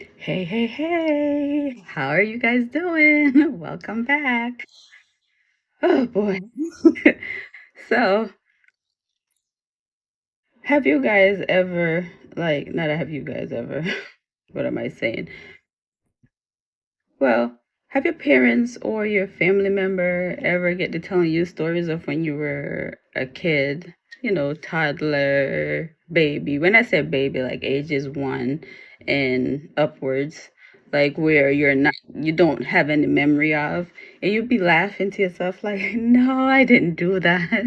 Hey, hey, hey. How are you guys doing? Welcome back. Oh boy. So, have you guys ever, not have you guys ever, what am I saying? Well, have your parents or your family member ever get to telling you stories of when you were a kid, toddler, baby? When I say baby, like ages one and upwards, like where you don't have any memory of, and you'd be laughing to yourself, like, no, I didn't do that.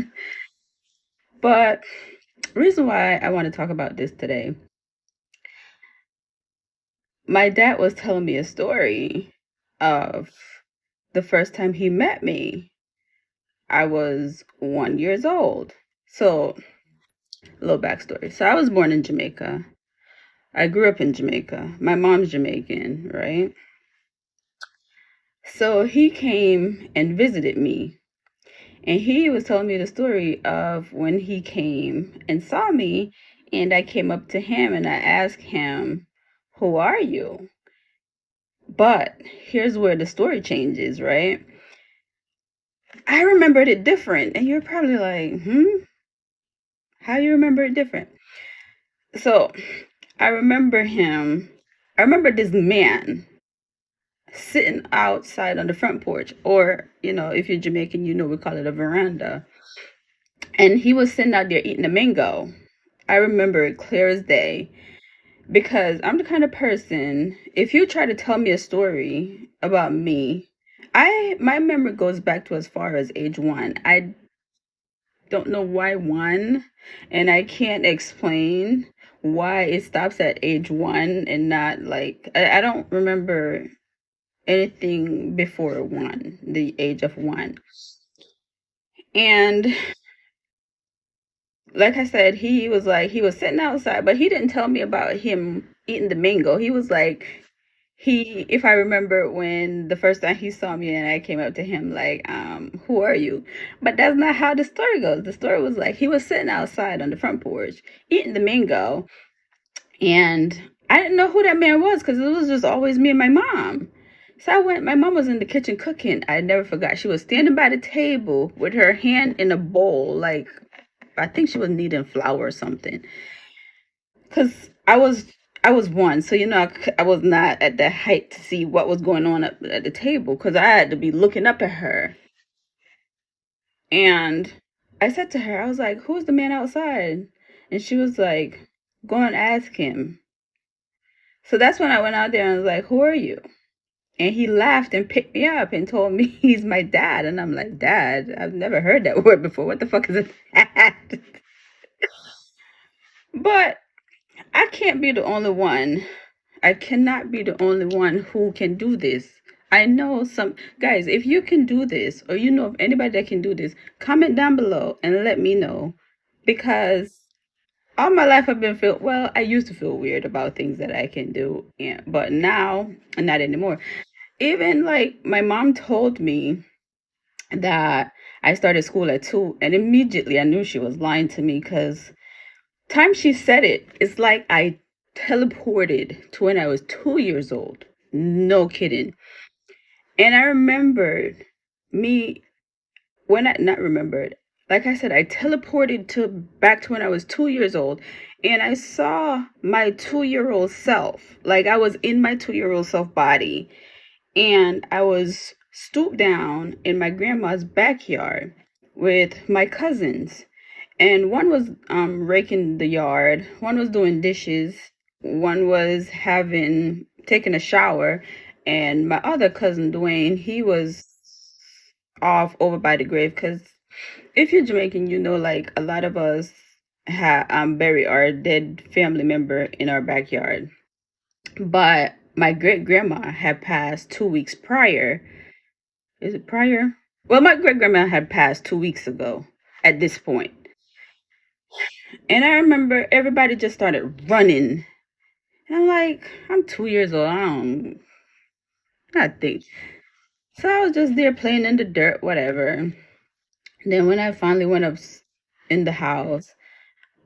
But reason why I want to talk about this today, my dad was telling me a story of the first time he met me. I was 1 years old. So, a little backstory. So, I was born in Jamaica. I grew up in Jamaica. My mom's Jamaican, right? So, he came and visited me. And he was telling me the story of when he came and saw me. And I came up to him and I asked him, "Who are you?" But here's where the story changes, right? I remembered it different. And you're probably like, how you remember it different? So I remember him. I remember this man sitting outside on the front porch, or, if you're Jamaican, we call it a veranda. And he was sitting out there eating a mango. I remember it clear as day because I'm the kind of person, if you try to tell me a story about me, my memory goes back to as far as age one. I don't know why one, and I can't explain why it stops at age one and not like I don't remember anything before one, the age of one. And like I said, he was sitting outside, but he didn't tell me about him eating the mango. He was like, if I remember when the first time he saw me and I came up to him like, who are you? But that's not how the story goes. The story was like he was sitting outside on the front porch eating the mango, and I didn't know who that man was because it was just always me and my mom. So I went, my mom was in the kitchen cooking. I never forgot. She was standing by the table with her hand in a bowl, like I think she was kneading flour or something. Cause I was one, so I was not at the height to see what was going on up at the table. Cause I had to be looking up at her, and I said to her, I was like, "Who's the man outside?" And she was like, "Go and ask him." So that's when I went out there and was like, "Who are you?" And he laughed and picked me up and told me he's my dad. And I'm like, "Dad? I've never heard that word before. What the fuck is a dad?" But I can't be the only one. I cannot be the only one who can do this. I know some guys, if you can do this or you know of anybody that can do this, comment down below and let me know. Because all my life I've been I used to feel weird about things that I can do, yeah, but now not anymore. Even like my mom told me that I started school at 2, and immediately I knew she was lying to me because time she said it, it's like I teleported to when I was 2 years old. No kidding. And I remembered me when I not remembered. Like I said, I teleported to back to when I was 2 years old, and I saw my 2 year old self. Like I was in my 2 year old self body, and I was stooped down in my grandma's backyard with my cousins, and one was raking the yard, one was doing dishes, one was having taking a shower, and my other cousin Dwayne, he was off over by the grave because if you're Jamaican, like a lot of us have bury our dead family member in our backyard. But my great grandma had passed 2 weeks prior. Is it prior? Well, my great grandma had passed 2 weeks ago at this point. And I remember everybody just started running. And I'm like, I'm 2 years old. I don't not think. So I was just there playing in the dirt, whatever. And then when I finally went up in the house,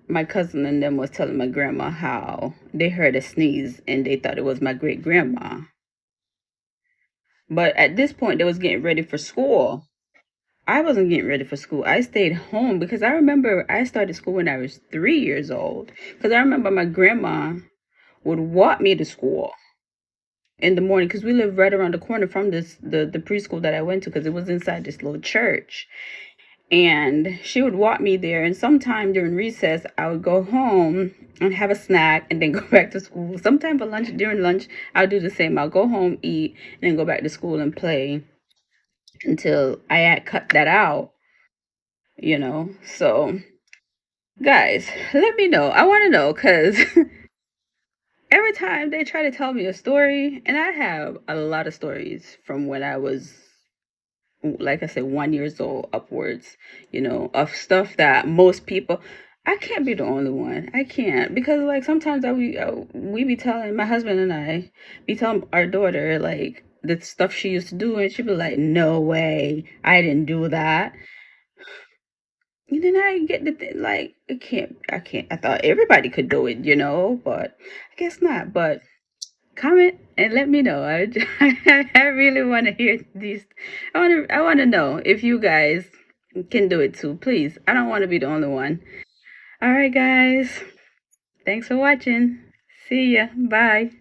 my cousin and them was telling my grandma how they heard a sneeze and they thought it was my great grandma. But at this point, they was getting ready for school. I wasn't getting ready for school. I stayed home because I remember I started school when I was 3 years old. Because I remember my grandma would walk me to school in the morning because we lived right around the corner from the preschool that I went to because it was inside this little church. And she would walk me there, and sometime during recess I would go home and have a snack and then go back to school. Sometime for lunch, during lunch I'll do the same. I'll go home, eat, and then go back to school and play until I had cut that out, So guys, let me know. I want to know because every time they try to tell me a story, and I have a lot of stories from when I was, like I said, 1 years old upwards, of stuff that most people, I can't be the only one. I can't, because like sometimes we be telling, my husband and I be telling our daughter like the stuff she used to do, and she be like, no way, I didn't do that. And then I get the like, I thought everybody could do it, but I guess not. But comment and let me know. I really want to hear these. I want to know if you guys can do it too. Please, I don't want to be the only one. All right, guys. Thanks for watching. See ya. Bye.